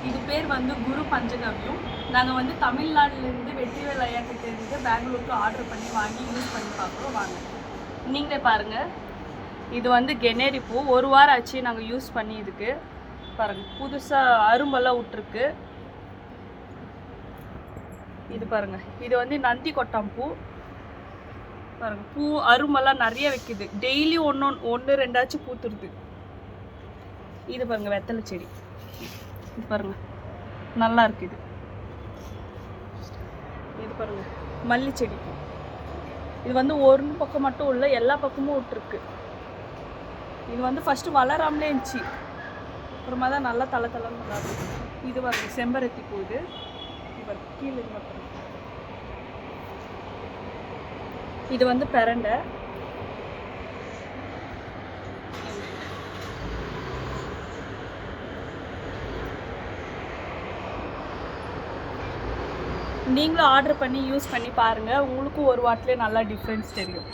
இது பேர் வந்து குரு பஞ்சகவ்யம். நாங்கள் வந்து தமிழ்நாட்டிலேருந்து வெற்றிவேல் ஐயாக்கிட்டேருந்து பெங்களூருக்கு ஆர்டர் பண்ணி வாங்கி யூஸ் பண்ணி பார்க்குறோம். வாங்க நீங்களே பாருங்கள். இது வந்து கெனேரி பூ. 1 வாரம் ஆச்சு நாங்கள் யூஸ் பண்ணி. இதுக்கு பாருங்கள் புதுசாக அரும்பெல்லாம் விட்டுருக்கு. இது பாருங்கள், இது வந்து நந்தி கொட்டாம் பூ. பாருங்கள் பூ அரும்பெல்லாம் நிறைய வைக்குது. டெய்லி ஒன்று ரெண்டாச்சும் பூத்துருது. இது பாருங்கள் வெத்தலை செடி. இது பாருங்கள் நல்லா இருக்குது. இது பாருங்கள் மல்லி செடி. இது வந்து ஒரு பக்கம் மட்டும் இல்லை, எல்லா பக்கமும் விட்டுருக்கு. இது வந்து ஃபஸ்ட்டு வளராமலே இருந்துச்சு, அப்புறமா தான் நல்லா தலைன்னு நல்லா இருக்கு. இது பாருங்க செம்பருத்தி பூ. இது கீழே பாருங்க. இது வந்து பெரண்டை. நீங்களும் ஆர்டர் பண்ணி யூஸ் பண்ணி பாருங்கள். உங்களுக்கும் ஒரு வாரத்துலேயே நல்லா டிஃப்ரென்ஸ் தெரியும்.